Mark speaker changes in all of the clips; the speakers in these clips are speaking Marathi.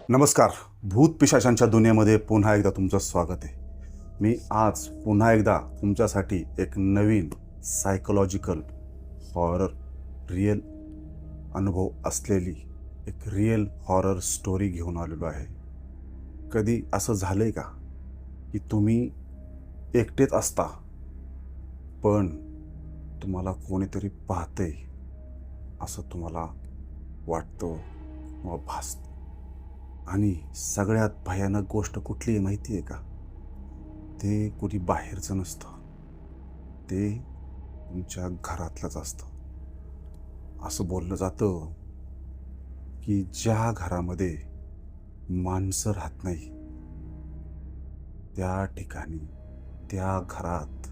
Speaker 1: नमस्कार. भूत पिशाचांच्या दुनियेमध्ये पुन्हा एकदा तुमचं स्वागत आहे. मी आज पुन्हा एकदा तुमच्यासाठी एक नवीन सायकोलॉजिकल हॉरर रिअल अनुभव असलेली एक रिअल हॉरर स्टोरी घेऊन आलेलो आहे. कधी असं झालं आहे का की तुम्ही एकटेच असता पण तुम्हाला कोणीतरी पाहतंय असं तुम्हाला वाटतं किंवा भासतं? आणि सगळ्यात भयानक गोष्ट कुठली आहे माहिती आहे का? ते कुणी बाहेरचं नसतं, ते तुमच्या घरातलंच असतं. असं बोललं जातं की ज्या घरामध्ये माणसं राहत नाही त्या ठिकाणी, त्या घरात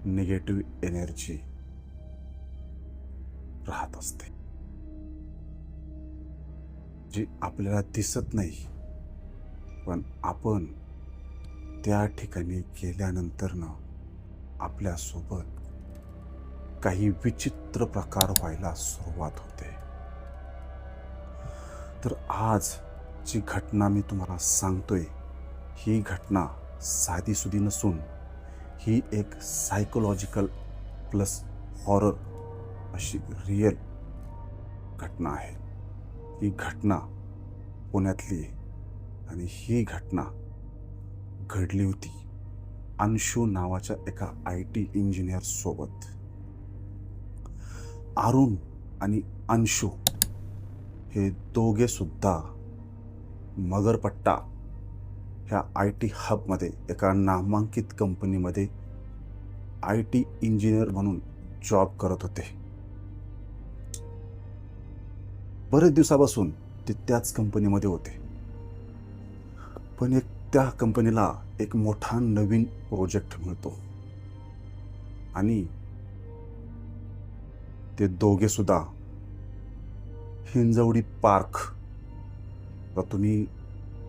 Speaker 1: निगेटिव्ह एनर्जी राहत असते, जी आपल्याला दिसत नाही. पण आपण त्या ठिकाणी गेल्यानंतरनं आपल्यासोबत काही विचित्र प्रकार व्हायला सुरुवात होते. तर आज जी घटना मी तुम्हाला सांगतोय, ही घटना साधीसुधी नसून ही एक सायकोलॉजिकल प्लस हॉरर अशी रिअल घटना आहे. ही घटना पुण्यातली आहे आणि ही घटना घडली होती अंशू नावाच्या एका IT इंजिनियर सोबत. अरुण आणि अंशू हे दोघे सुद्धा मगरपट्टा ह्या IT हबमध्ये एका नामांकित कंपनीमध्ये IT इंजिनियर म्हणून जॉब करत होते. बरेच दिवसापासून ते त्याच कंपनीमध्ये होते. पण त्या कंपनीला एक मोठा नवीन प्रोजेक्ट मिळतो आणि ते दोघे सुद्धा हिंजवडी पार्क, तर तुम्ही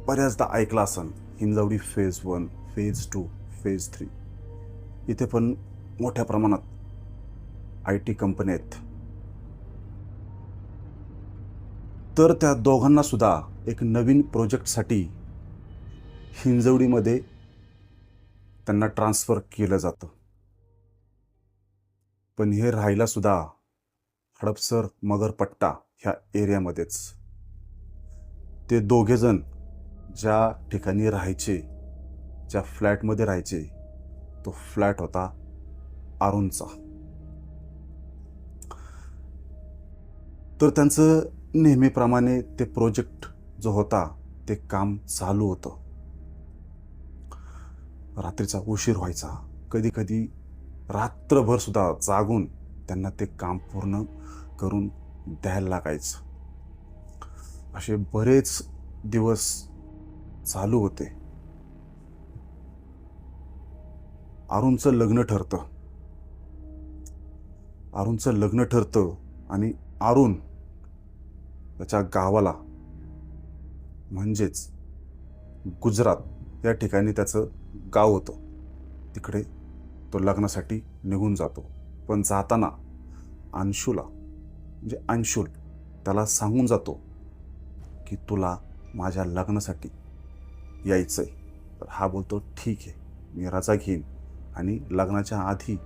Speaker 1: बऱ्याचदा ऐकलं असेल, हिंजवडी फेज 1, फेज 2, फेज 3, इथे पण मोठ्या प्रमाणात IT कंपन्या आहेत. तर त्या दोघांना सुद्धा एक नवीन प्रोजेक्टसाठी हिंजवडीमध्ये त्यांना ट्रान्सफर केलं जातं. पण हे राहायला सुद्धा हडपसर मगरपट्टा ह्या एरियामध्येच. ते दोघे जण ज्या ठिकाणी राहायचे, ज्या फ्लॅटमध्ये राहायचे, तो फ्लॅट होता अरुणचा. तर त्यांचं नेहमीप्रमाणे ते प्रोजेक्ट जो होता ते काम चालू होतं. रात्रीचा उशीर व्हायचा, कधी कधी रात्रभर सुद्धा जागून त्यांना ते काम पूर्ण करून द्यायला लागायचं. असे बरेच दिवस चालू होते. अरुणचं लग्न ठरतं आणि अरुण त्याच्या गावाला म्हणजेच गुजरात या ठिकाणी त्याचं गाव होतं, तिकडे तो लग्नासाठी निघून जातो. पण जाताना अंशुल त्याला सांगून जातो की तुला माझ्या लग्नासाठी यायचंय. तर हा बोलतो ठीक आहे, मी रजा घेईन आणि लग्नाच्या आधी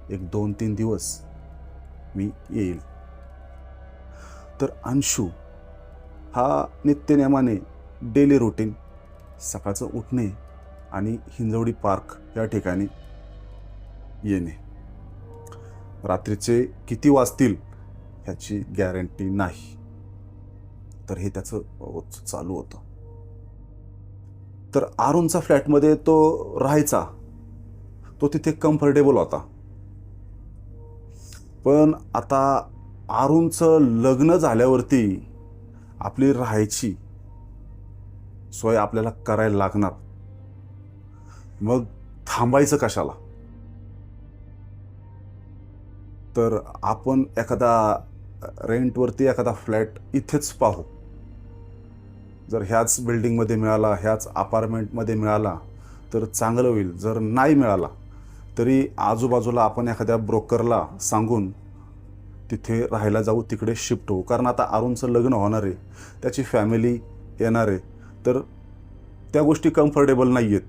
Speaker 1: एक 2-3 दिवस मी येईल. तर अंशू हा नित्यनेमाने डेली रुटीन सकाळचं उठणे आणि हिंजवडी पार्क या ठिकाणी येणे. रात्रीचे किती वाजतील ह्याची गॅरंटी नाही. तर हे त्याचं रोज चालू होतं. तर अरुणचा फ्लॅटमध्ये तो राहायचा, तो तिथे कम्फर्टेबल होता. पण आता अरुणचं लग्न झाल्यावरती आपली राहायची सोय आपल्याला करायला लागणार. मग थांबायचं कशाला? तर आपण एखादा रेंटवरती एखादा फ्लॅट इथेच पाहू. जर ह्याच बिल्डिंगमध्ये मिळाला, ह्याच अपार्टमेंटमध्ये मिळाला तर चांगलं होईल. जर नाही मिळाला तरी आजूबाजूला आपण एखाद्या ब्रोकरला सांगून तिथे राहायला जाऊ, तिकडे शिफ्ट होऊ. कारण आता अरुणचं लग्न होणार आहे, त्याची फॅमिली येणार आहे, तर त्या गोष्टी कम्फर्टेबल नाही आहेत.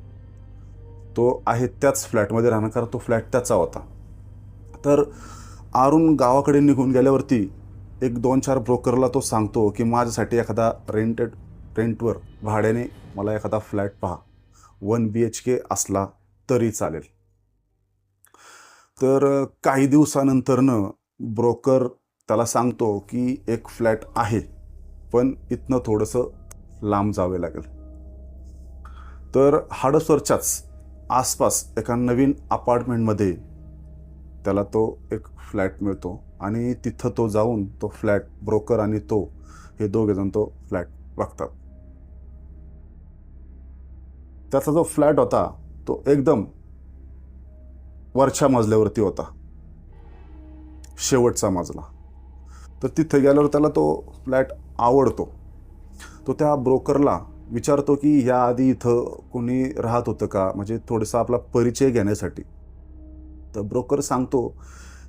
Speaker 1: तो आहे त्याच फ्लॅटमध्ये राहणार, कारण तो फ्लॅट त्याचा होता. तर अरुण गावाकडे निघून गेल्यावरती एक 2-4 ब्रोकरला तो सांगतो की माझ्यासाठी एखादा रेंटवर भाड्याने मला एखादा फ्लॅट पहा, 1 BHK असला तरी चालेल. तर काही दिवसानंतरनं ब्रोकर त्याला सांगतो की एक फ्लॅट आहे, पण इथनं थोडंसं लांब जावे लागेल. तर हडसरच्याच आसपास एका नवीन अपार्टमेंटमध्ये त्याला तो एक फ्लॅट मिळतो आणि तिथं तो जाऊन तो फ्लॅट, ब्रोकर आणि तो हे दोघेजण तो फ्लॅट बघतात. त्याचा जो फ्लॅट होता तो एकदम वरच्या मजल्यावरती होता, शेवटचा मजला. तर तिथे गेल्यावर त्याला तो फ्लॅट आवडतो. तो त्या ब्रोकरला विचारतो की याआधी इथं कोणी राहत होतं का, म्हणजे थोडासा आपला परिचय घेण्यासाठी. तर ब्रोकर सांगतो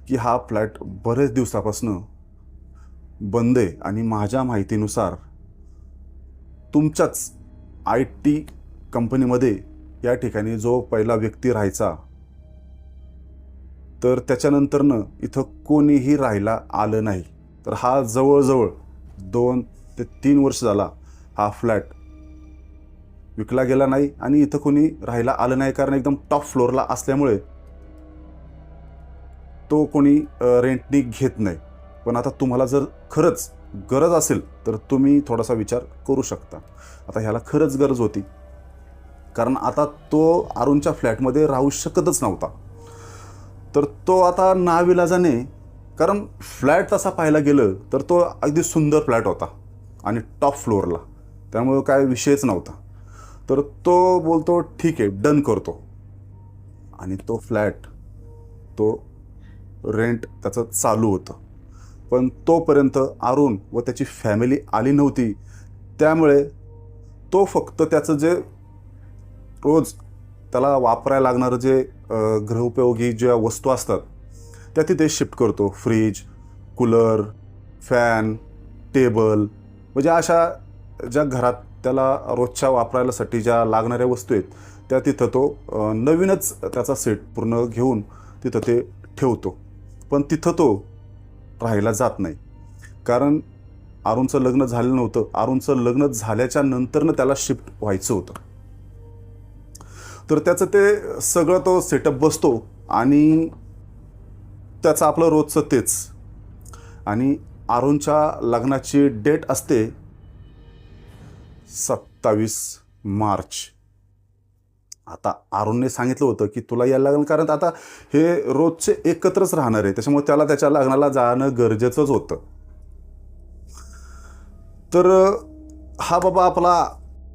Speaker 1: की हा फ्लॅट बरेच दिवसापासून बंद आहे आणि माझ्या माहितीनुसार तुमच्याच IT कंपनीमध्ये या ठिकाणी जो पहिला व्यक्ती राहायचा, तर त्याच्यानंतरनं इथं कोणीही राहायला आलं नाही. तर हा जवळजवळ 2 ते 3 वर्ष झाला हा फ्लॅट विकला गेला नाही आणि इथं कोणी राहायला आलं नाही, कारण एकदम टॉप फ्लोअरला असल्यामुळे तो कोणी रेंटनी घेत नाही. पण आता तुम्हाला जर खरंच गरज असेल तर तुम्ही थोडासा विचार करू शकता. आता ह्याला खरंच गरज होती, कारण आता तो अरुणच्या फ्लॅटमध्ये राहू शकतच नव्हता. तर तो आता नाविलाजाने, कारण फ्लॅट तसा पाहायला गेलं तर तो अगदी सुंदर फ्लॅट होता आणि टॉप फ्लोअरला, त्यामुळे काय विषयच नव्हता. तर तो बोलतो ठीक आहे, डन करतो. आणि तो फ्लॅट, तो रेंट त्याचं चालू होतं. पण तोपर्यंत अरुण व त्याची फॅमिली आली नव्हती, त्यामुळे तो फक्त त्याचं जे रोज त्याला वापरायला लागणारं जे गृहोपयोगी ज्या वस्तू असतात त्या तिथे शिफ्ट करतो. फ्रीज, कूलर, फॅन, टेबल, म्हणजे अशा ज्या घरात त्याला रोजच्या वापरायलासाठी ज्या लागणाऱ्या वस्तू आहेत त्या तिथं तो नवीनच त्याचा सेट पूर्ण घेऊन तिथं ते ठेवतो. पण तिथं तो राहायला जात नाही, कारण अरुणचं लग्न झालं नव्हतं. अरुणचं लग्न झाल्याच्या नंतरनं त्याला शिफ्ट व्हायचं होतं. तर त्याचं ते सगळं तो सेटअप बसतो आणि त्याचं आपलं रोजचं तेच. आणि अरुणच्या लग्नाची डेट असते 27 मार्च. आता अरुणने सांगितलं होतं की तुला यायला लागेल, कारण आता हे रोजचे एकत्रच राहणार आहे, त्याच्यामुळे त्याला त्याच्या लग्नाला जाणं गरजेचंच होतं. तर हा बाबा आपला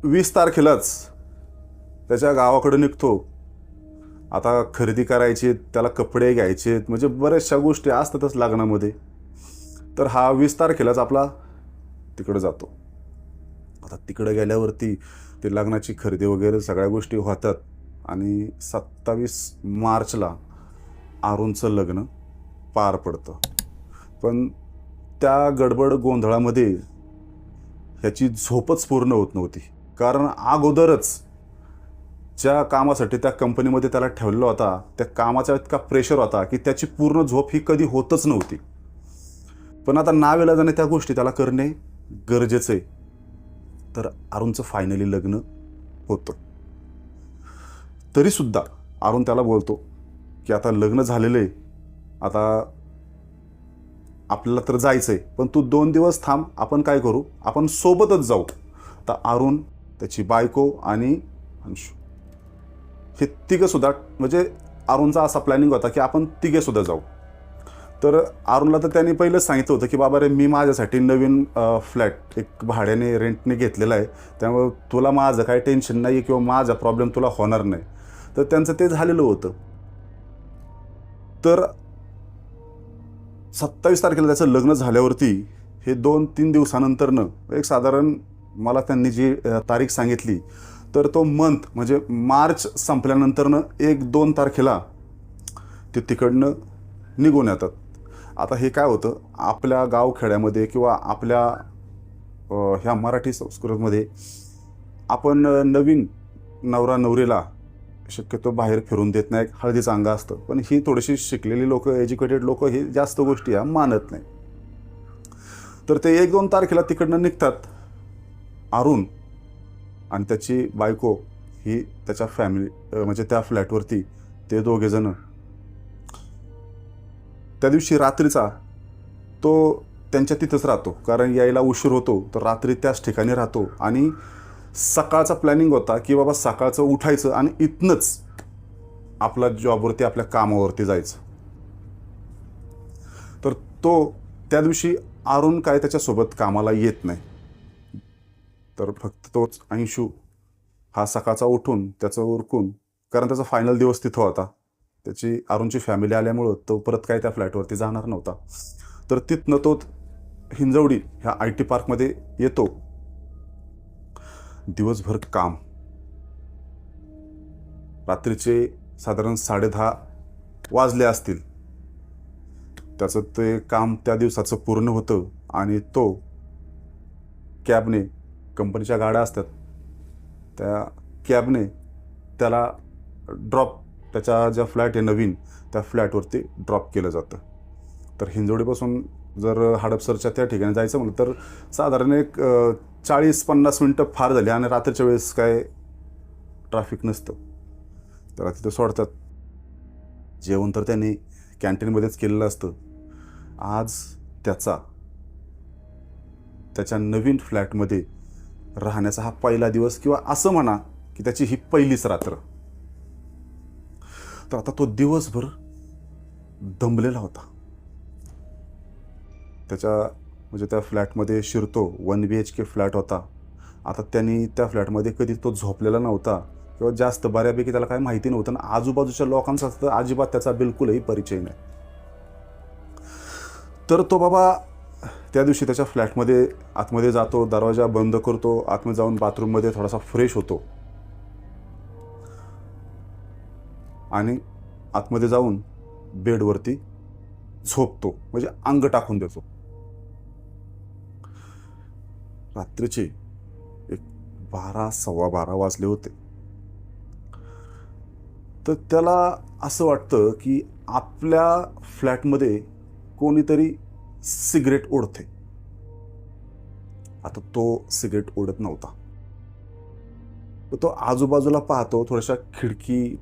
Speaker 1: 20 तारखेलाच त्याच्या गावाकडे निघतो. आता खरेदी करायची, त्याला कपडे घ्यायचे, म्हणजे बऱ्याचशा गोष्टी असतातच लग्नामध्ये. तर हा 20 तारखेलाच आपला तिकडे जातो. आता तिकडे गेल्यावरती ते लग्नाची खरेदी वगैरे सगळ्या गोष्टी होतात आणि 27 मार्चला अरुणचं लग्न पार पडतं. पण त्या गडबड गोंधळामध्ये ह्याची झोपच पूर्ण होत नव्हती, कारण अगोदरच ज्या कामासाठी त्या कंपनीमध्ये त्याला ठेवलेला होता त्या कामाचा इतका प्रेशर होता की त्याची पूर्ण झोप ही कधी होतच नव्हती. पण आता नाविलाजाने त्या गोष्टी त्याला करणे गरजेचं आहे. तर अरुणचं फायनली लग्न होतं. तरीसुद्धा अरुण त्याला बोलतो की आता लग्न झालेलं आहे, आता आपल्याला तर जायचं आहे, पण तू 2 दिवस थांब, आपण काय करू, आपण सोबतच जाऊ. तर अरुण, त्याची बायको आणि अंशू हे तिघंसुद्धा, म्हणजे अरुणचा असा प्लॅनिंग होता की आपण तिघेसुद्धा जाऊ. तर अरुणला तर त्यांनी पहिलंच सांगितलं होतं की बाबा रे, मी माझ्यासाठी नवीन फ्लॅट एक भाड्याने रेंटने घेतलेला आहे, त्यामुळे तुला माझं काही टेन्शन नाही किंवा माझा प्रॉब्लेम तुला होणार नाही. तर त्यांचं ते झालेलं होतं. तर 27 तारखेला त्याचं लग्न झाल्यावरती हे 2-3 दिवसानंतरनं एक साधारण मला त्यांनी जी तारीख सांगितली, तर तो मंथ म्हणजे मार्च संपल्यानंतरनं 1-2 तारखेला ते तिकडनं निघून येतात. आता हे काय होतं, आपल्या गावखेड्यामध्ये किंवा आपल्या ह्या मराठी संस्कृतीमध्ये आपण नवीन नवरा नवरीला शक्यतो बाहेर फिरून देत नाही, हळदीचं अंग असतं. पण ही थोडीशी शिकलेली लोक, एज्युकेटेड लोक ही जास्त गोष्टी ह्या मानत नाही. तर ते 1-2 तारखेला तिकडनं निघतात अरुण आणि त्याची बायको ही त्याच्या फॅमिली म्हणजे त्या फ्लॅटवरती ते दोघे जण त्या दिवशी रात्रीचा तो त्यांच्या तिथंच राहतो, कारण यायला उशीर होतो. तर रात्री त्याच ठिकाणी राहतो आणि सकाळचा प्लॅनिंग होता की बाबा सकाळचं उठायचं आणि इथनंच आपला जॉबवरती, आपल्या कामावरती जायचं. तर तो त्या दिवशी अरुण काय त्याच्यासोबत कामाला येत नाही. तर फक्त तोच अंशू हा सकाळचा उठून त्याचं उरकून, कारण त्याचा फायनल दिवस तिथं होता, त्याची अरुणची फॅमिली आल्यामुळं तो परत काय त्या फ्लॅटवरती जाणार नव्हता. तर तिथनं तो हिंजवडी ह्या IT पार्कमध्ये येतो. दिवसभर काम, रात्रीचे साधारण 10:30 वाजले असतील. त्याचं ते काम त्या दिवसाचं पूर्ण होतं आणि तो कॅबने, कंपनीच्या गाड्या असतात त्या कॅबने त्याला ड्रॉप, त्याच्या ज्या फ्लॅट आहे नवीन त्या फ्लॅटवरती ड्रॉप केलं जातं. तर हिंजवडीपासून जर हडपसरच्या त्या ठिकाणी जायचं म्हटलं तर साधारण एक 40-50 मिनटं फार झाली आणि रात्रीच्या वेळेस काय ट्रॅफिक नसतं. त्याला तिथं सोडतात. जेवण तर त्यांनी कॅन्टीनमध्येच केलेलं असतं. आज त्याच्या नवीन फ्लॅटमध्ये राहण्याचा हा पहिला दिवस, किंवा असं म्हणा की त्याची ही पहिलीच रात्र. तर आता तो दिवसभर दमलेला होता. म्हणजे त्या फ्लॅटमध्ये शिरतो. 1 BHK फ्लॅट होता. आता त्यांनी त्या फ्लॅटमध्ये कधी तो झोपलेला नव्हता किंवा जास्त बऱ्यापैकी त्याला काय माहिती नव्हतं आणि आजूबाजूच्या लोकांचा तर अजिबात त्याचा बिलकुलही परिचय नाही. तर तो बाबा त्या दिवशी त्याच्या फ्लॅटमध्ये आतमध्ये जातो, दरवाजा बंद करतो, आतमध्ये जाऊन बाथरूममध्ये थोडासा फ्रेश होतो आणि आतमध्ये जाऊन बेडवरती झोपतो, म्हणजे अंग टाकून देतो. रात्रीचे एक 12-12:15 वाजले होते. तर त्याला असं वाटतं की आपल्या फ्लॅटमध्ये कोणीतरी सिगरेट ओढते. आता तो सिगरेट ओढत नव्हता. तर तो आजूबाजूला पाहतो, थोड्याशा खिडकी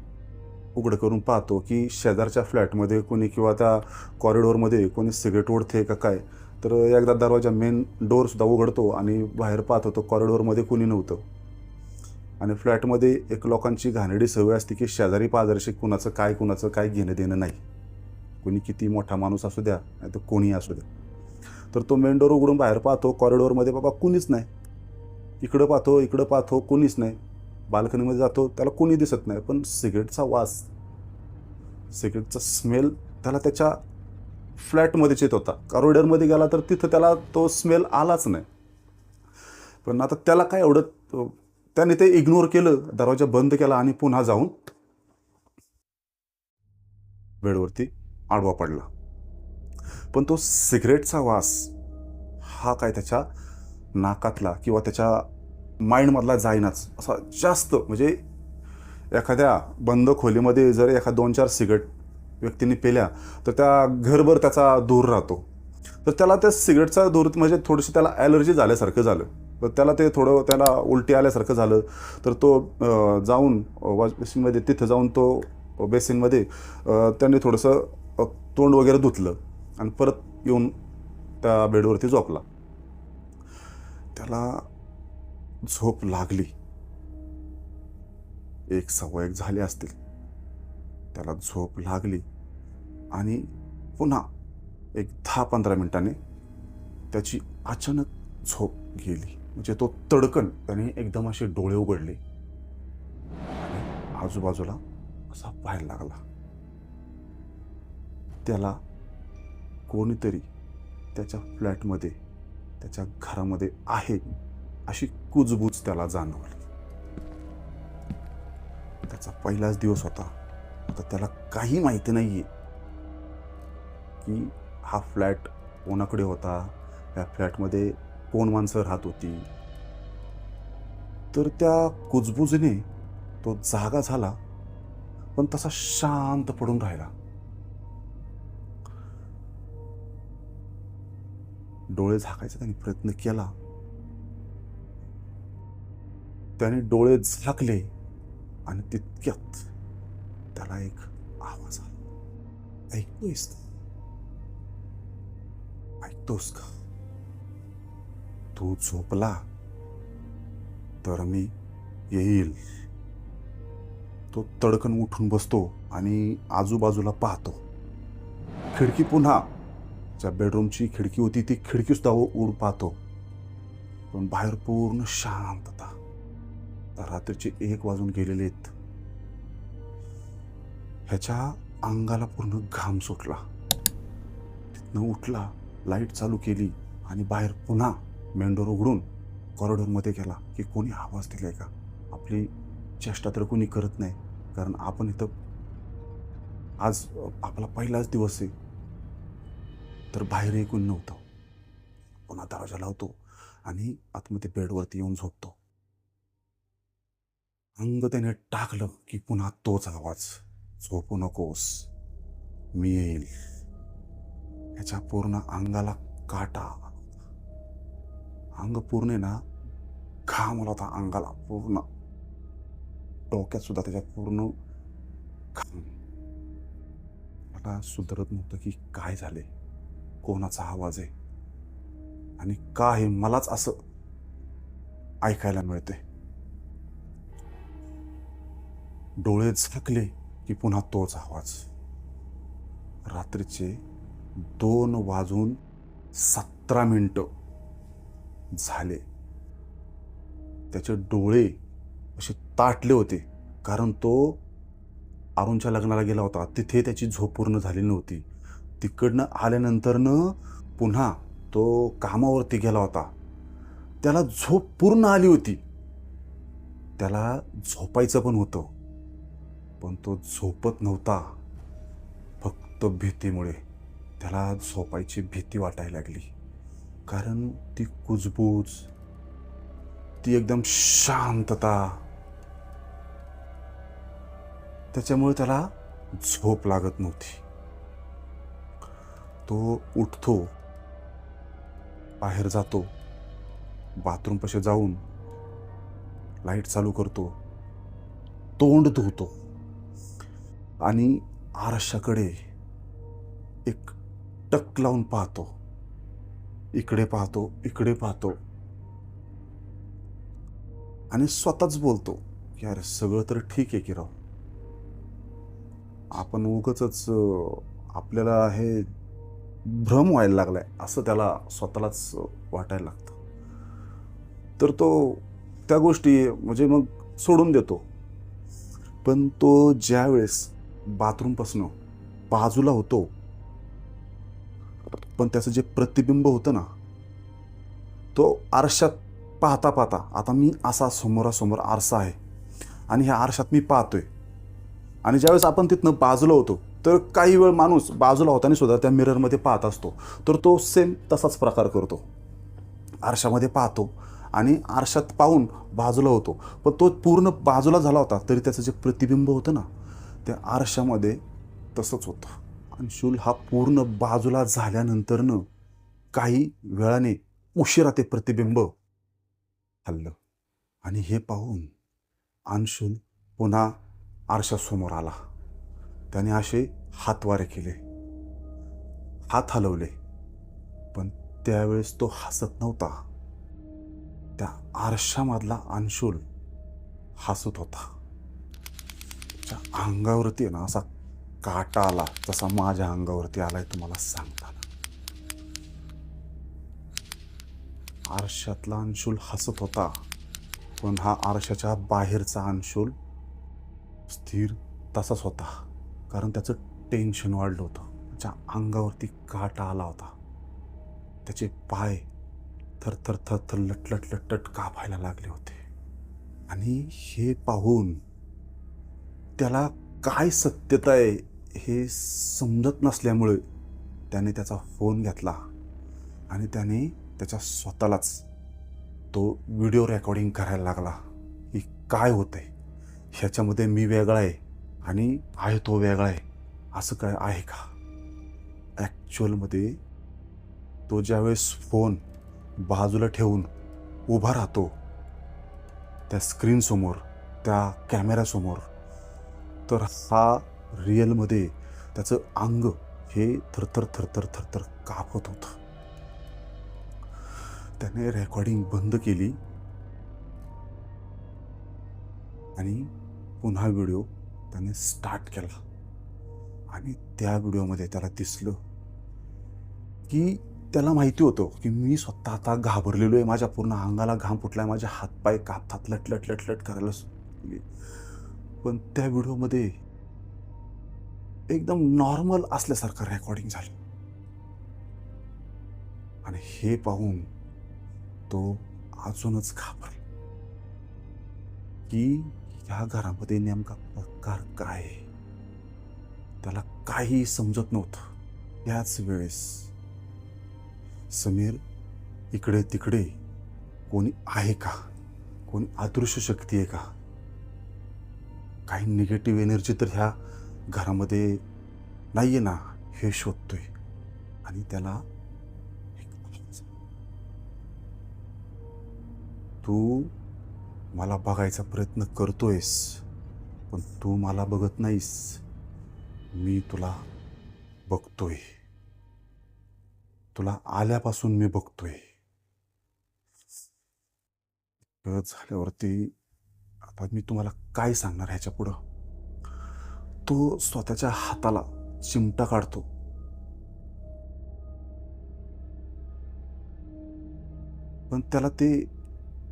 Speaker 1: उघड करून पाहतो की शेजारच्या फ्लॅटमध्ये कोणी किंवा त्या कॉरिडॉरमध्ये कोणी सिगरेट ओढते का काय. तर एकदा दरवाजा मेन डोअरसुद्धा उघडतो आणि बाहेर पाहतो तर कॉरिडॉरमध्ये कोणी नव्हतं. आणि फ्लॅटमध्ये एक लोकांची घाणेरडी सवय असते की शेजारी पाजारशी कुणाचं काय घेणं देणं नाही. कोणी किती मोठा माणूस असू द्या, नाही तर कोणी असू द्या. तर तो मेन डोअर उघडून बाहेर पाहतो, कॉरिडॉरमध्ये बाबा कुणीच नाही. इकडं पाहतो कुणीच नाही. बाल्कनीमध्ये जातो, त्याला कोणी दिसत नाही. पण सिगरेटचा वास, सिगरेटचा स्मेल त्याला त्याच्या फ्लॅटमध्येच येत होता. कॉरिडॉरमध्ये गेला तर तिथं त्याला तो स्मेल आलाच नाही. पण आता त्याला काय एवढं, त्याने ते इग्नोर केलं, दरवाजा बंद केला आणि पुन्हा जाऊन बेडवरती आडवा पडला. पण तो सिगरेटचा वास हा काय त्याच्या नाकातला किंवा त्याच्या माइंडमधला जाईनाच. असा जास्त, म्हणजे एखाद्या बंद खोलीमध्ये जर 2-4 सिगरेट व्यक्तींनी पेल्या तर त्या घरभर त्याचा धूर राहतो. तर त्याला त्या सिगरेटचा धूर म्हणजे थोडीशी त्याला ॲलर्जी झाल्यासारखं झालं. तर त्याला उलटी आल्यासारखं झालं. तर तो जाऊन वॉश बेसिनमध्ये, तिथं जाऊन तो बेसिनमध्ये त्यांनी थोडंसं तोंड वगैरे धुतलं आणि परत येऊन त्या बेडवरती झोपला. त्याला झोप लागली. 1-1:15 झाले असतील. त्याला झोप लागली आणि पुन्हा एक 10-15 मिनिटांनी त्याची अचानक झोप गेली. म्हणजे तो तडकन त्याने एकदम असे डोळे उघडले आणि आजूबाजूला असा पाहायला लागला. त्याला कोणीतरी त्याच्या फ्लॅटमध्ये, त्याच्या घरामध्ये आहे अशी कुजबूज त्याला जाणवली. त्याचा पहिलाच दिवस होता. आता त्याला काही माहिती नाहीये की हा फ्लॅट कोणाकडे होता, या फ्लॅटमध्ये कोण माणसं राहत होती. तर त्या कुजबुजीने तो जागा झाला, पण तसा शांत पडून राहिला. डोळे झाकायचा त्याने प्रयत्न केला. त्याने डोळे झाकले आणि तितक्यात त्याला एक आवाज आला. ऐकतोयस का? ऐकतोस का? तू झोपला तर मी येईल. तो तडकन उठून बसतो आणि आजूबाजूला पाहतो. खिडकी पुन्हा, ज्या बेडरूमची खिडकी होती ती खिडकी सुद्धा उडून पाहतो, पण बाहेर पूर्ण शांतता. रात्रीचे 1 वाजून गेलेले आहेत. ह्याच्या अंगाला पूर्ण घाम सुटला. तिथनं उठला, लाईट चालू केली आणि बाहेर पुन्हा मेन डोर उघडून कॉरिडॉरमध्ये गेला की कोणी आवाज दिलाय का. आपली चेष्टा तर कोणी करत नाही, कारण आपण इथं आज आपला पहिलाच दिवस आहे. तर बाहेर एकूण नव्हतं. पुन्हा दरवाजा लावतो आणि आतमध्ये बेडवरती येऊन झोपतो. अंग त्याने टाकलं की पुन्हा तोच आवाज, झोपू नकोस, मी येईल. ह्याच्या पूर्ण अंगाला काटा आला. अंग पूर्ण ना घाम आला होता अंगाला, पूर्ण डोक्यात सुद्धा त्याच्या पूर्ण घाम. मला सुधरत नव्हतं की काय झाले, कोणाचा आवाज आहे आणि का हे मलाच असं ऐकायला मिळते. डोळे झाकले की पुन्हा तोच आवाज. रात्रीचे 2:17 झाले. त्याचे डोळे असे ताटले होते, कारण तो अरुणच्या लग्नाला गेला होता. तिथे त्याची झोप पूर्ण झालेली नव्हती. तिकडनं आल्यानंतरनं पुन्हा तो कामावरती गेला होता. त्याला झोप पूर्ण आली होती. त्याला झोपायचं पण होतं, पण तो झोपत नव्हता. फक्त भीतीमुळे त्याला झोपायची भीती वाटायला लागली, कारण ती कुजबूज, ती एकदम शांतता, त्याच्यामुळे त्याला झोप लागत नव्हती. तो उठतो, बाहेर जातो, बाथरूमपाशी जाऊन लाईट चालू करतो, तोंड धुतो आणि आरशाकडे एक टक लावून पाहतो. इकडे पाहतो, इकडे पाहतो आणि स्वतःच बोलतो की अरे सगळं तर ठीक आहे की राव, आपण उगाचच आपल्याला हे भ्रम व्हायला लागलाय असं त्याला स्वतःलाच वाटायला लागतं. तर तो त्या गोष्टी म्हणजे मग सोडून देतो. पण तो ज्या वेळेस बाथरूमपासून बाजूला होतो, पण त्याचं जे प्रतिबिंब होतं ना, तो आरशात पाहता पाहता, आता मी असा समोरासमोर आरसा आहे आणि ह्या आरशात मी पाहतोय. आणि ज्यावेळेस आपण तिथनं बाजूला होतो, तर काही वेळ माणूस बाजूला होताना सुद्धा त्या मिररमध्ये पाहत असतो. तर तो सेम तसाच प्रकार करतो. आरशामध्ये पाहतो आणि आरशात पाहून बाजूला होतो. पण तो पूर्ण बाजूला झाला होता तरी त्याचं जे प्रतिबिंब होतं ना, त्या आरशामध्ये तसंच होतं. अंशुल हा पूर्ण बाजूला झाल्यानंतरनं काही वेळाने उशिरा ते प्रतिबिंब हललं आणि हे पाहून अंशुल पुन्हा आरशासमोर आला. त्याने असे हातवारे केले, हात हलवले, पण त्यावेळेस तो हसत नव्हता. त्या आरशामधला अंशुल हसत होता. त्या अंगावरती ना असा काटा आला, जसा माझ्या अंगावरती आलाय तुम्हाला सांगताना. आरशातला अंशुल हसत होता, पण हा आरशाच्या बाहेरचा अंशुल स्थिर तसाच होता, कारण त्याचं टेन्शन वाढलं होतं. त्याच्या अंगावरती काटा आला होता. त्याचे पाय थरथर थरथर लटलट लटलट कापायला लागले होते. आणि हे पाहून त्याला काय सत्यता आहे हे समजत नसल्यामुळे त्याने त्याचा फोन घेतला आणि त्याने त्याच्या स्वतःलाच तो व्हिडिओ रेकॉर्डिंग करायला लागला की काय होतंय ह्याच्यामध्ये, मी वेगळा आहे आणि आहे तो वेगळा आहे, असं काय आहे का. ॲक्च्युअलमध्ये तो ज्यावेळेस फोन बाजूला ठेवून उभा राहतो त्या स्क्रीनसमोर, त्या कॅमेऱ्यासमोर, तर हा रिअलमध्ये त्याचं अंग हे थरथर थरथर थरथर कापत होतं. त्याने रेकॉर्डिंग बंद केली आणि पुन्हा व्हिडिओ त्याने स्टार्ट केला. आणि त्या व्हिडिओमध्ये त्याला दिसलं की त्याला माहिती होतं की मी स्वतः आता घाबरलेलो आहे, माझ्या पूर्ण अंगाला घाम फुटलाय, माझे हातपाय कापतात, लटलट लटलट करायला लागले. पण त्या व्हिडिओमध्ये एकदम नॉर्मल असल्यासारखं रेकॉर्डिंग झालं. आणि हे पाहून तो अजूनच घाबरला की ह्या घरामध्ये नेमका प्रकार काय आहे. त्याला काही समजत नव्हतं. याच वेळेस समीर इकडे तिकडे कोणी आहे का, कोणी अदृश्य शक्ती आहे का, काही निगेटिव्ह एनर्जी तर ह्या घरामध्ये नाहीये ना, हे शोधतोय. आणि त्याला तू मला बघायचा प्रयत्न करतोयस, पण तू मला बघत नाहीस, मी तुला बघतोय, तुला आल्यापासून मी बघतोय. झाल्यावरती आता मी तुम्हाला काय सांगणार ह्याच्या पुढं. तो स्वतःच्या हाताला चिमटा काढतो. पण त्याला ते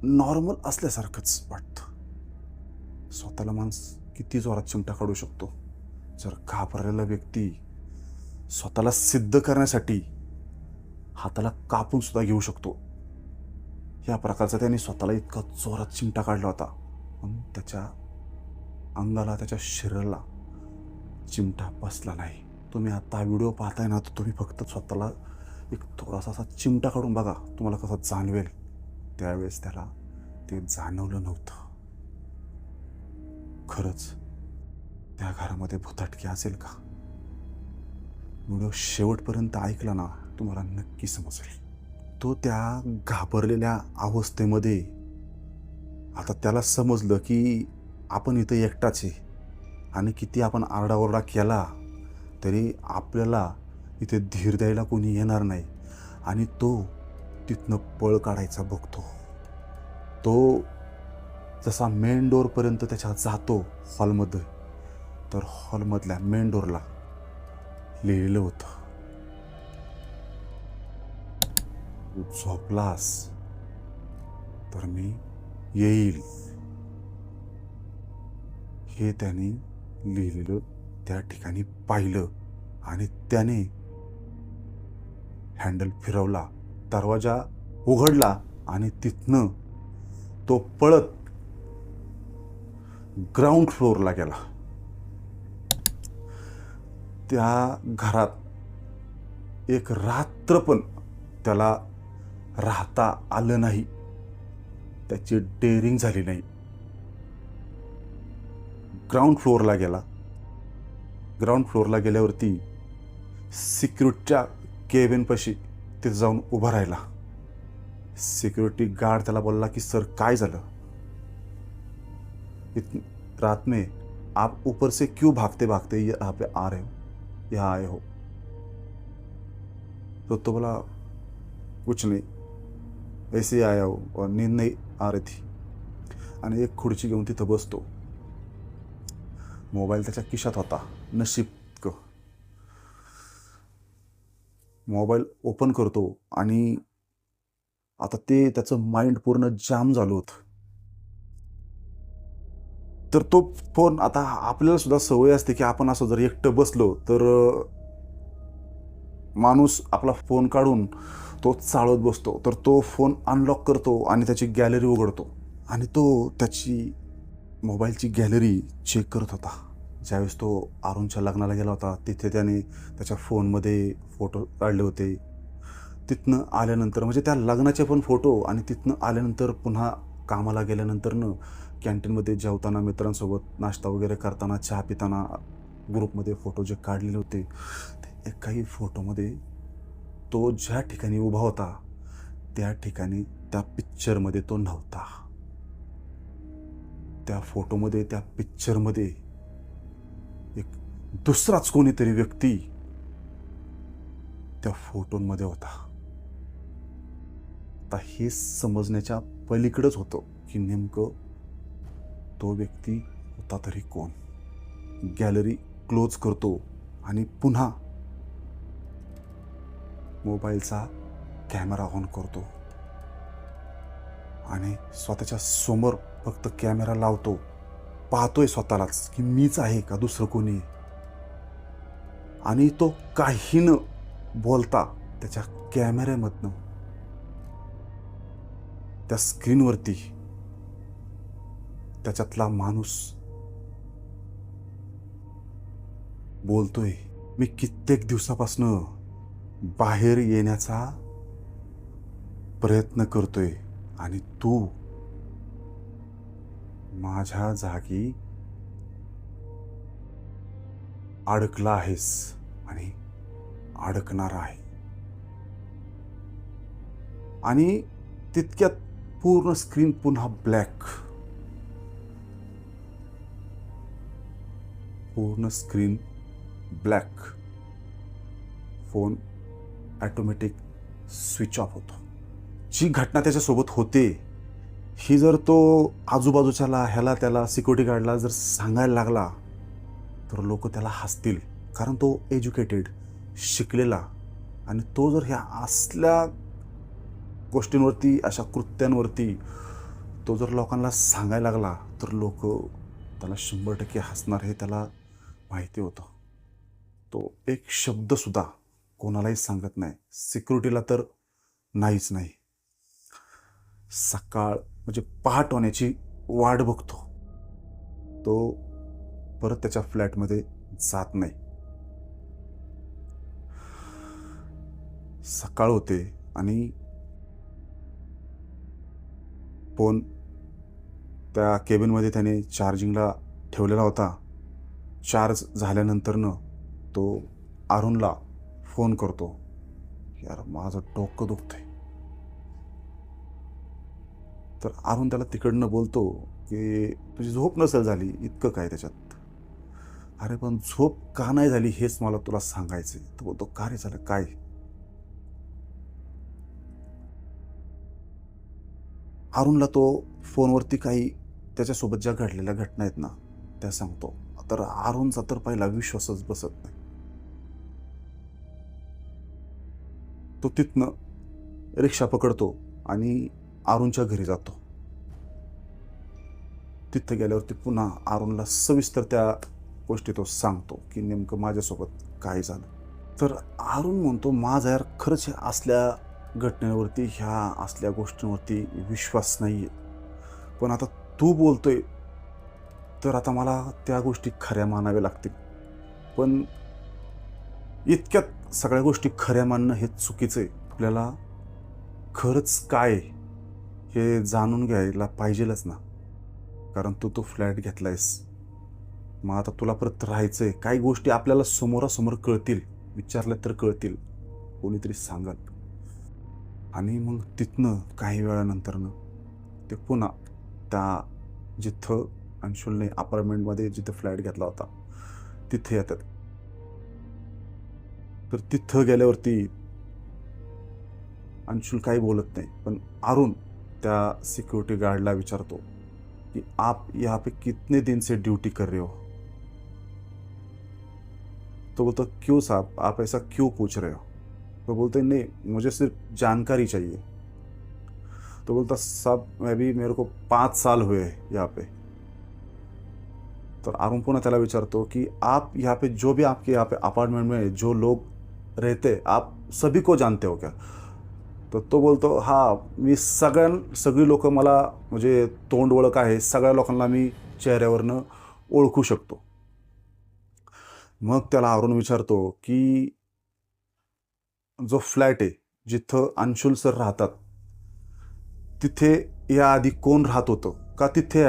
Speaker 1: नॉर्मल असल्यासारखंच वाटतं. स्वतःला माणूस किती जोरात चिमटा काढू शकतो. जर घाबरलेला व्यक्ती स्वतःला सिद्ध करण्यासाठी हाताला कापून सुद्धा घेऊ शकतो. या प्रकारचा त्याने स्वतःला इतका जोरात चिमटा काढला होता, पण त्याच्या अंगाला, त्याच्या शरीराला चिमटा बसला नाही. तुम्ही आता व्हिडिओ पाहताय ना, तर तुम्ही फक्त स्वतःला एक थोडासा असा चिमटा काढून बघा, तुम्हाला कसं जाणवेल. त्यावेळेस त्याला ते जाणवलं नव्हतं. खरंच त्या घरामध्ये भुताटकी असेल का? व्हिडिओ शेवटपर्यंत ऐकला ना, तुम्हाला नक्की समजेल. तो त्या घाबरलेल्या अवस्थेमध्ये आता त्याला समजलं की आपण इथं एकटाच आहे आणि किती आपण आरडाओरडा केला तरी आपल्याला इथे धीर द्यायला कोणी येणार नाही. आणि तो तिथनं पळ काढायचा बघतो. तो जसा मेन डोअरपर्यंत त्याच्या जातो हॉलमध्ये, तर हॉलमधल्या मेन डोअरला लिहिलेलं होतं, झोपलास तर मी येईल. हे त्याने लिहिलेलं त्या ठिकाणी पाहिलं आणि त्याने हँडल फिरवला, दरवाजा उघडला आणि तिथनं तो पळत ग्राउंड फ्लोअरला गेला. त्या घरात एक रात्र पण त्याला राहता आलं नाही. त्याची डेअरिंग झाली नाही. ग्राउंड फ्लोअरला गेला. ग्राउंड फ्लोअरला गेल्यावरती सिक्युरिटीच्या केबिनपाशी तिथे जाऊन उभा राहिला. सिक्युरिटी गार्ड त्याला बोलला की सर काय झालं, रात में आप ऊपर से क्यों भागते भागते यहाँ पे आ रहे हो, यहाँ आए हो. तो बोला कुछ नहीं, ऐसे ही आया हो और नींद नहीं आ रही थी. आणि एक खुर्ची घेऊन तिथं बसतो. मोबाईल त्याच्या खिशात होता. नशीब मोबाईल ओपन करतो आणि आता ते त्याचं माइंड पूर्ण जाम झालं होतं. तर तो फोन, आता आपल्याला सुद्धा सवय असते की आपण असं जर एकटं बसलो तर माणूस आपला फोन काढून तो चाळत बसतो. तर तो फोन अनलॉक करतो आणि त्याची गॅलरी उघडतो आणि तो त्याची मोबाईलची गॅलरी चेक करत होता. ज्यावेळेस तो अरुणच्या लग्नाला गेला होता तिथे त्याने त्याच्या फोनमध्ये फोटो काढले होते. तिथनं आल्यानंतर म्हणजे त्या लग्नाचे पण फोटो आणि तिथनं आल्यानंतर पुन्हा कामाला गेल्यानंतरनं कॅन्टीनमध्ये जेवताना मित्रांसोबत नाश्ता वगैरे करताना चहा पिताना ग्रुपमध्ये फोटो जे काढलेले होते ते एकाही फोटोमध्ये तो ज्या ठिकाणी उभा होता त्या ठिकाणी त्या पिक्चरमध्ये तो नव्हता. त्या फोटोमध्ये त्या पिक्चरमध्ये एक दुसराच कोणीतरी व्यक्ती त्या फोटोमध्ये होता. आता हे समजण्याच्या पलीकडेच होतं की नेमकं तो व्यक्ती होता तरी कोण. गॅलरी क्लोज करतो आणि पुन्हा मोबाईलचा कॅमेरा ऑन करतो आणि स्वतःच्या समोर फक्त कॅमेरा लावतो. पाहतोय स्वतःलाच की मीच आहे का दुसरं कोणी. आणि तो काही न बोलता त्याच्या कॅमेऱ्यामधनं त्या स्क्रीनवरती त्याच्यातला माणूस बोलतोय, मी कित्येक दिवसापासनं बाहेर येण्याचा प्रयत्न करतोय आणि तू माझ्या जागी अडकला आहेस आणि अडकणार आहे. आणि तितक्यात पूर्ण स्क्रीन पुन्हा ब्लॅक. पूर्ण screen black. Phone automatic switch off होतो. जी घटना त्याच्यासोबत होते ही जर तो आजूबाजूच्याला ह्याला त्याला सिक्युरिटी गार्डला जर सांगायला लागला तर लोक त्याला हसतील. कारण तो एज्युकेटेड शिकलेला आणि तो जर ह्या असल्या गोष्टींवरती अशा कृत्यांवरती तो जर लोकांना सांगायला लागला तर लोक त्याला 100% हसणार हे त्याला माहिती होतं. तो एक शब्दसुद्धा कोणालाही सांगत नाही. सिक्युरिटीला तर नाहीच नाही. सकाळ म्हणजे पहाट होण्याची वाट बघतो. तो परत त्याच्या फ्लॅटमध्ये जात नाही. सकाळ होते आणि फोन त्या केबिनमध्ये त्याने चार्जिंगला ठेवलेला होता. चार्ज झाल्यानंतरनं तो अरुणला फोन करतो, यार माझं डोकं दुखतंय. तर अरुण त्याला तिकडनं बोलतो की तुझी झोप नसेल झाली, इतकं काय त्याच्यात. अरे पण झोप का नाही झाली हेच मला तुला सांगायचंय. तो बोलतो का रे झालं काय. अरुणला तो फोनवरती काही त्याच्यासोबत ज्या घडलेल्या घटना आहेत ना त्या सांगतो. तर अरुणचा तर पहिला विश्वासच बसत नाही. तो तिथनं रिक्षा पकडतो आणि अरुणच्या घरी जातो. तिथं गेल्यावरती पुन्हा अरुणला सविस्तर त्या गोष्टी तो सांगतो की नेमकं माझ्यासोबत काय झालं. तर अरुण म्हणतो माझा यार खरंच असल्या घटनेवरती ह्या असल्या गोष्टींवरती विश्वास नाही आहे. पण आता तू बोलतोय तर आता मला त्या गोष्टी खऱ्या मानाव्या लागतील. पण इतक्यात सगळ्या गोष्टी खऱ्या मानणं हे चुकीचं आहे. आपल्याला खरंच काय हे जाणून घ्यायला पाहिजेलच ना. कारण तू फ्लॅट घेतलायस. मग आता तुला परत राहायचंय. काही गोष्टी आपल्याला समोरासमोर कळतील, विचारल्या तर कळतील, कोणीतरी सांगाल. आणि मग तिथनं काही वेळानंतरनं ते पुन्हा त्या जिथं अंशुलने अपार्टमेंटमध्ये जिथं फ्लॅट घेतला होता तिथे येतात. तर तिथं गेल्यावरती अंशुल काही बोलत नाही. पण अरुण त्या सिक्युरिटी गार्डला विचारतो कि आप यहाँ पे कितने दिन से ड्यूटी कर रहे हो. तो बोलता क्यों साहब, आप ऐसा क्यों पूछ रहे हो. तो बोलते नहीं मुझे सिर्फ जानकारी चाहिए. तो बोलता साहब मैं भी मेरे को 5 साल हुए यहाँ पे. तो अरुण पुन्हा त्याला विचारतो कि आप यहाँ पे जो भी आपके यहाँ पे अपार्टमेंट में जो लोग रहते आप सभी को जानते हो क्या. तो बोलतो हा मी सगळी लोक मला म्हणजे तोंड ओळख आहे. सगळ्या लोकांना मी चेहऱ्यावरनं ओळखू शकतो. मग त्याला अरुण विचारतो की जो फ्लॅट आहे जिथं अंशुल सर राहतात तिथे याआधी कोण राहत होतं का, तिथे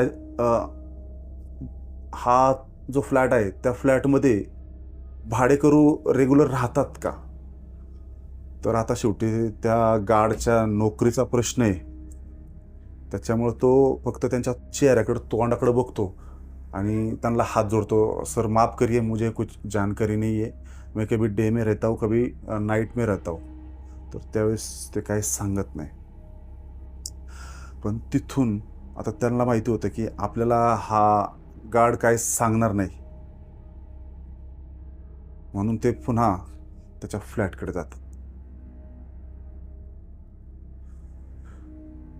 Speaker 1: हा जो फ्लॅट आहे त्या फ्लॅटमध्ये भाडेकरू रेग्युलर राहतात का. तर आता शेवटी त्या गार्डच्या नोकरीचा प्रश्न आहे, त्याच्यामुळे तो फक्त त्यांच्या चेहऱ्याकडे तोंडाकडे बघतो आणि त्यांना हात जोडतो. सर माफ़ करिए, मुझे कुछ जानकारी नहीं है, मैं कभी डे में रहता हूँ, कभी नाईट में रहता हूँ. तर त्यावेळेस ते काहीच सांगत नाही. पण तिथून आता त्यांना माहिती होतं की आपल्याला हा गार्ड काहीच सांगणार नाही, म्हणून ते पुन्हा त्याच्या फ्लॅटकडे जातात.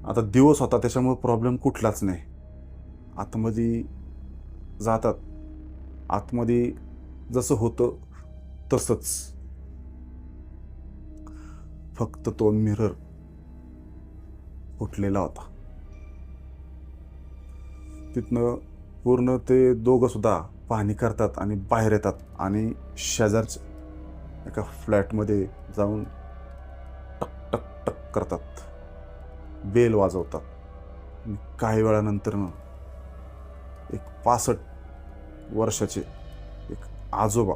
Speaker 1: आता दिवस होता त्याच्यामुळे प्रॉब्लेम कुठलाच नाही. आतमध्ये जातात. आतमध्ये जसं होतं तसंच, फक्त तो मिरर फुटलेला होता. तिथनं पूर्ण ते दोघं सुद्धा पाहणी करतात आणि बाहेर येतात आणि शेजारच्या एका फ्लॅटमध्ये जाऊन टक टक टक करतात, बेल वाजवतात. आणि काही वेळानंतर एक 65 वर्षाचे एक आजोबा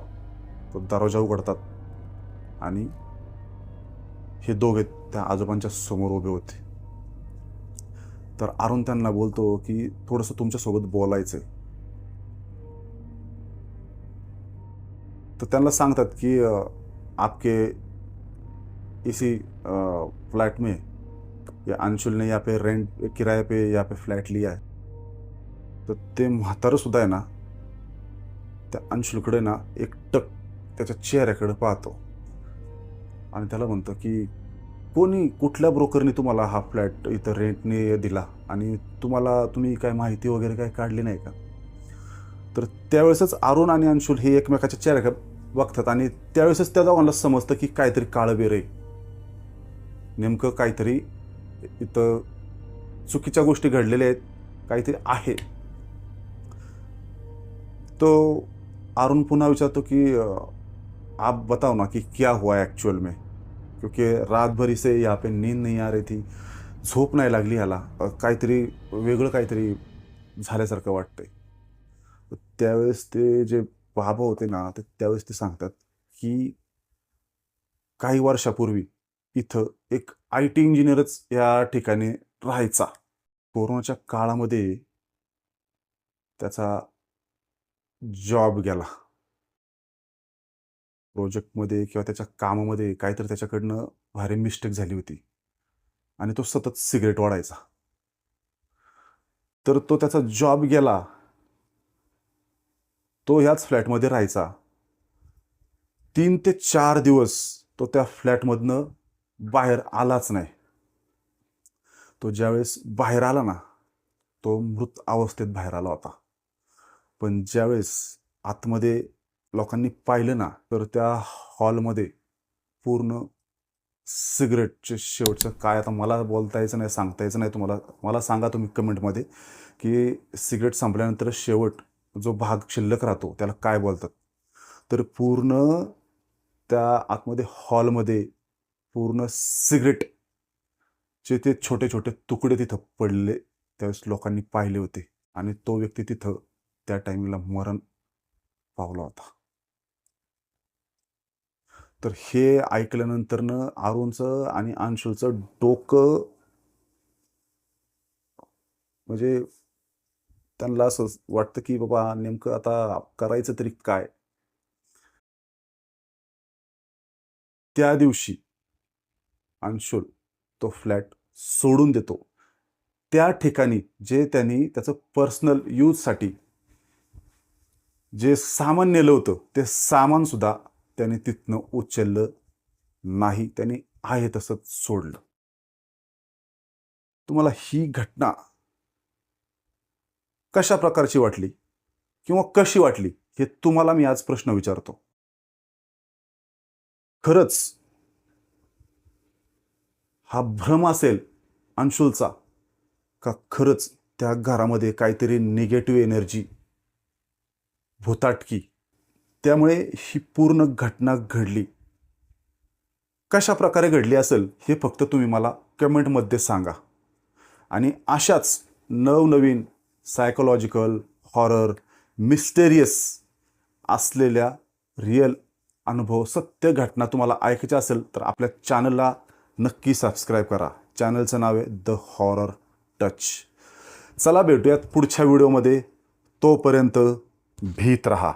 Speaker 1: तो दरवाजा उघडतात आणि हे दोघे त्या आजोबांच्या समोर उभे होते. तर अरुण त्यांना बोलतो की थोडंसं तुमच्यासोबत बोलायचंय. तर त्यांना सांगतात की आपके इसी फ्लैट में या अंशुल ने यहाँ पे रेंट किराए पे यहाँ पे फ्लॅट लिया है. तर ते म्हातारं सुद्धा आहे ना त्या अंशुलकडे ना एकटक त्याच्या चेहऱ्याकडे पाहतो आणि त्याला म्हणतो की कुठल्या ब्रोकरने तुम्हाला हा फ्लॅट इथं रेंटने दिला आणि तुम्ही काय माहिती वगैरे काय काढली नाही का. तर त्यावेळेसच अरुण आणि अंशुल हे एकमेकाच्या चेहऱ्याकडे बघतात आणि त्यावेळेसच त्या दोघांना समजतं की काहीतरी काळबेर आहे, नेमकं काहीतरी इथं चुकीच्या गोष्टी घडलेल्या आहेत, काहीतरी आहे. तो अरुण पुन्हा विचारतो की आप बताओ ना कि क्या हुआ एक्चुअल में, क्योंकि रात भर इसे यहाँ पे नींद नहीं आ रही थी, झोप नाही लागली ह्याला, काहीतरी वेगळं काहीतरी झाल्यासारखं वाटतंय. त्यावेळेस ते जे बाबा होते ना ते त्यावेळेस ते सांगतात की काही वर्षापूर्वी इथं एक IT इंजिनियरच या ठिकाणी राहायचा. कोरोनाच्या काळामध्ये त्याचा जॉब गेला. प्रोजेक्टमध्ये किंवा त्याच्या कामामध्ये काहीतरी त्याच्याकडनं भारी मिस्टेक झाली होती आणि तो सतत सिगरेट ओढायचा. तर तो त्याचा जॉब गेला, तो ह्याच फ्लॅटमध्ये राहायचा. 3 ते 4 दिवस तो त्या फ्लॅटमधनं बाहेर आलाच नाही. तो ज्यावेळेस बाहेर आला ना तो मृत अवस्थेत बाहेर आला होता. पण ज्यावेळेस आतमध्ये लोकांनी पाहिलं ना तर त्या हॉलमध्ये पूर्ण सिगरेटचे शेवटचं काय, आता मला बोलता यायचं नाही, सांगता यायचं नाही तुम्हाला, मला सांगा तुम्ही कमेंटमध्ये की सिगरेट संपल्यानंतर शेवट जो भाग शिल्लक राहतो त्याला काय बोलतात. तर पूर्ण त्या आतमध्ये हॉलमध्ये पूर्ण सिगरेटचे ते छोटे छोटे तुकडे तिथं पडले. त्यावेळेस लोकांनी पाहिले होते आणि तो व्यक्ती तिथं त्या टाइमला मरण पावला होता. तर हे ऐकल्यानंतरनं अरुणचं आणि अंशुलचं डोकं म्हणजे त्यांना असं वाटतं की बाबा नेमकं आता करायचं तरी काय. त्या दिवशी अंशुल तो फ्लॅट सोडून देतो. त्या ठिकाणी जे त्यांनी त्याचं पर्सनल यूजसाठी जे सामान नेलं होतं ते सामान सुद्धा त्याने तिथनं उचललं नाही, त्याने आहे तसंच सोडलं. तुम्हाला ही घटना कशा प्रकारची वाटली किंवा कशी वाटली हे तुम्हाला मी आज प्रश्न विचारतो. खरंच हा भ्रम असेल अंशुलचा का खरंच त्या घरामध्ये काहीतरी निगेटिव्ह एनर्जी, भुताटकी त्यामुळे ही पूर्ण घटना घडली. कशा प्रकारे घडली असेल हे फक्त तुम्ही मला कमेंटमध्ये सांगा. आणि अशाच नवनवीन सायकोलॉजिकल, हॉरर, मिस्टेरियस असलेल्या रिअल अनुभव, सत्य घटना तुम्हाला ऐकायच्या असेल तर आपल्या चॅनलला नक्की सबस्क्राईब करा. चॅनलचं नाव आहे द हॉरर टच. चला भेटूयात पुढच्या व्हिडिओमध्ये. तोपर्यंत भीत रहा.